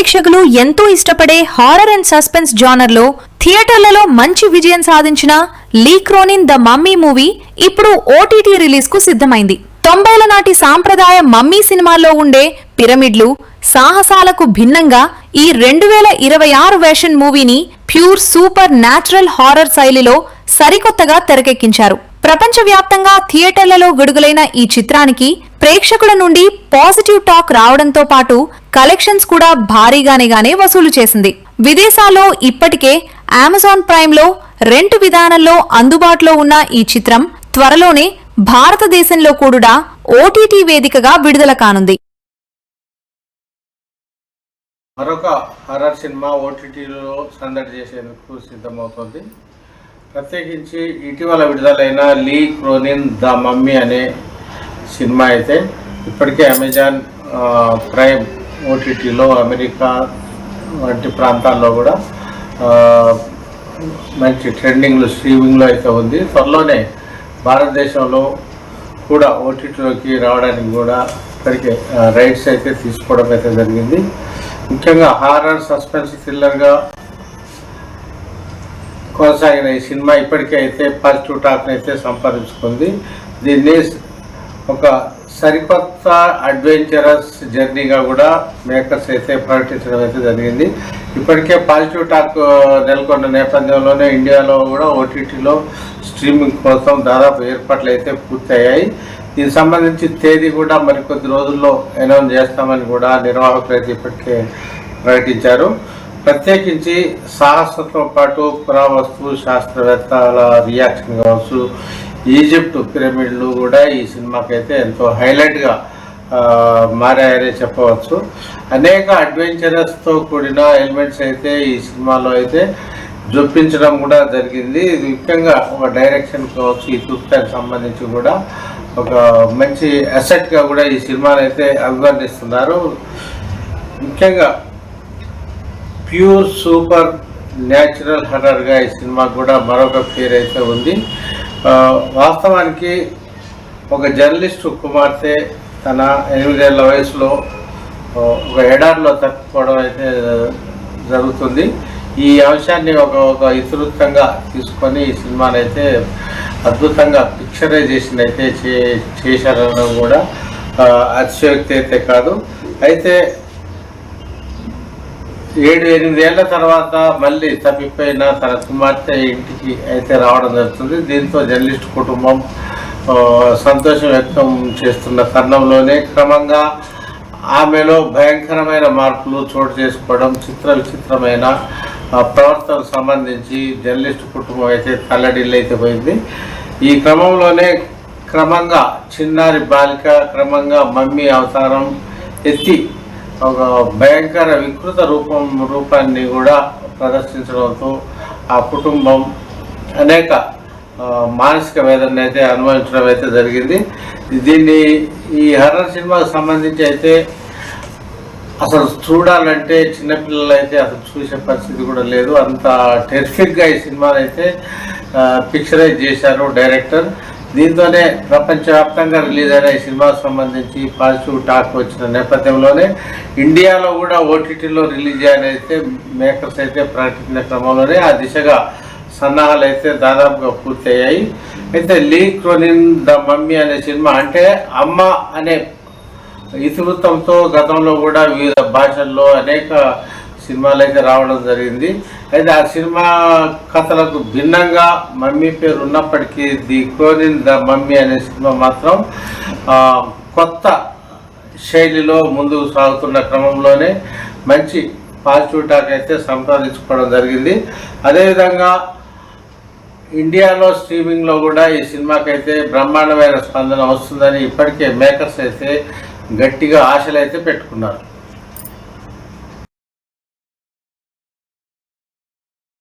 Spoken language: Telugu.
ప్రేక్షకులు ఎంతో ఇష్టపడే హారర్ అండ్ సస్పెన్స్ జానర్లో థియేటర్లలో మంచి విజయం సాధించిన లీ క్రోనిన్ ద మమ్మీ మూవీ ఇప్పుడు ఓటీటీ రిలీజ్ కు సిద్ధమైంది. 90ల నాటి సాంప్రదాయ మమ్మీ సినిమాల్లో ఉండే పిరమిడ్లు సాహసాలకు భిన్నంగా ఈ 2026 వెర్షన్ మూవీని ప్యూర్ సూపర్ న్యాచురల్ హారర్ శైలిలో సరికొత్తగా తెరకెక్కించారు. ప్రపంచవ్యాప్తంగా థియేటర్లలో విడుదలైన ఈ చిత్రానికి ప్రేక్షకుల నుండి పాజిటివ్ టాక్ రావడంతో పాటు కలెక్షన్స్ కూడా భారీగానే వసూలు చేసింది. విదేశాల్లో ఇప్పటికే అమెజాన్ ప్రైమ్ లో రెంట్ విధానంలో అందుబాటులో ఉన్న ఈ చిత్రం త్వరలోనే భారతదేశంలో కూడా ఓటీటీ వేదికగా విడుదల కానుంది. మరొక హర్రర్ సినిమా ఓటీటీలో సందడి చేసేందుకు సిద్ధమవుతోంది. ప్రత్యేకించి ఇటీవల విడుదలైన లీ క్రోనిన్ ద మమ్మీ అనే సినిమా అయితే ఇప్పటికే అమెజాన్ ప్రైమ్ ఓటీటీలో అమెరికా వంటి ప్రాంతాల్లో కూడా మంచి ట్రెండింగ్లో స్ట్రీమింగ్లో అయితే ఉంది. త్వరలోనే భారతదేశంలో కూడా ఓటీటీలోకి రావడానికి కూడా ఇప్పటికే రైట్స్ అయితే తీసుకోవడం అయితే జరిగింది. ముఖ్యంగా హారర్ సస్పెన్స్ థ్రిల్లర్గా కొనసాగిన ఈ సినిమా ఇప్పటికే అయితే పాజిటివ్ టాక్ని అయితే సంపాదించుకుంది. దీన్ని ఒక సరికొత్త అడ్వెంచరస్ జర్నీగా కూడా మేకర్స్ అయితే ప్రకటించడం అయితే జరిగింది. ఇప్పటికే పాజిటివ్ టాక్ నెలకొన్న నేపథ్యంలోనే ఇండియాలో కూడా ఓటీటీలో స్ట్రీమింగ్ కోసం దాదాపు ఏర్పాట్లు అయితే పూర్తయ్యాయి. దీనికి సంబంధించి తేదీ కూడా మరికొద్ది రోజుల్లో అనౌన్స్ చేస్తామని కూడా నిర్వాహకులు అయితే ఇప్పటికే ప్రకటించారు. ప్రత్యేకించి సాహసంతో పాటు పురావస్తు శాస్త్రవేత్తల రియాక్షన్ కావచ్చు, ఈజిప్ట్ పిరమిడ్లు కూడా ఈ సినిమాకి అయితే ఎంతో హైలైట్గా మారాయనే చెప్పవచ్చు. అనేక అడ్వెంచరస్తో కూడిన ఎలిమెంట్స్ అయితే ఈ సినిమాలో అయితే జొప్పించడం కూడా జరిగింది. ఇది ముఖ్యంగా ఒక డైరెక్షన్ కావచ్చు, ఈ తూర్పుకి సంబంధించి కూడా ఒక మంచి అసెట్గా కూడా ఈ సినిమాను అయితే అభివర్ణిస్తున్నారు. ముఖ్యంగా ప్యూర్ సూపర్ న్యాచురల్ హర్రర్గా ఈ సినిమాకు కూడా మరొక పేరు అయితే ఉంది. వాస్తవానికి ఒక జర్నలిస్టు కుమార్తె తన 8 ఏళ్ల వయసులో ఒక ఎడారిలో తప్పిపోవడం అయితే జరుగుతుంది. ఈ అంశాన్ని ఒక ఇతివృత్తంగా తీసుకొని ఈ సినిమాని అయితే అద్భుతంగా పిక్చరైజేషన్ అయితే చేశారనడం కూడా అతిశయోక్తి అయితే కాదు. అయితే 7-8 ఏళ్ల తర్వాత మళ్ళీ తప్పిపోయిన తన కుమార్తె ఇంటికి అయితే రావడం జరుగుతుంది. దీంతో జర్నలిస్ట్ కుటుంబం సంతోషం వ్యక్తం చేస్తున్న తరుణంలోనే క్రమంగా ఆమెలో భయంకరమైన మార్పులు చోటు చేసుకోవడం, విచిత్రమైన ప్రవర్తనకు సంబంధించి జర్నలిస్ట్ కుటుంబం అయితే తల్లడిల్లు అయితే పోయింది. ఈ క్రమంలోనే క్రమంగా చిన్నారి బాలిక క్రమంగా మమ్మీ అవతారం ఎత్తి ఒక భయంకర వికృత రూపాన్ని కూడా ప్రదర్శించడంతో ఆ కుటుంబం అనేక మానసిక వేదన అయితే అనుభవించడం అయితే జరిగింది. ఈ హర్రర్ సినిమాకు సంబంధించి అయితే అసలు చూడాలంటే చిన్నపిల్లలు అయితే అసలు చూసే పరిస్థితి కూడా లేదు. అంత టెరిఫిక్గా ఈ సినిమాని అయితే పిక్చరైజ్ చేశారు డైరెక్టర్. దీంతోనే ప్రపంచవ్యాప్తంగా రిలీజ్ అయిన ఈ సినిమాకు సంబంధించి పాజిటివ్ టాక్ వచ్చిన నేపథ్యంలోనే ఇండియాలో కూడా ఓటీటీలో రిలీజ్ చేయని అయితే మేకర్స్ అయితే ప్రకటించిన క్రమంలోనే ఆ దిశగా సన్నాహాలు అయితే దాదాపుగా పూర్తయ్యాయి. అయితే లీ క్రోనిన్ ద మమ్మీ అనే సినిమా అంటే అమ్మ అనే ఇతివృత్తంతో గతంలో కూడా వివిధ భాషల్లో అనేక సినిమాలు అయితే రావడం జరిగింది. అయితే ఆ సినిమా కథలకు భిన్నంగా మమ్మీ పేరు ఉన్నప్పటికీ ది క్రోనిన్ ద మమ్మీ అనే సినిమా మాత్రం కొత్త శైలిలో ముందుకు సాగుతున్న క్రమంలోనే మంచి పాజిటివ్ టాక్ అయితే సంపాదించుకోవడం జరిగింది. అదేవిధంగా ఇండియాలో స్ట్రీమింగ్లో కూడా ఈ సినిమాకైతే బ్రహ్మాండమైన స్పందన వస్తుందని ఇప్పటికే మేకర్స్ అయితే గట్టిగా ఆశలు అయితే పెట్టుకున్నారు.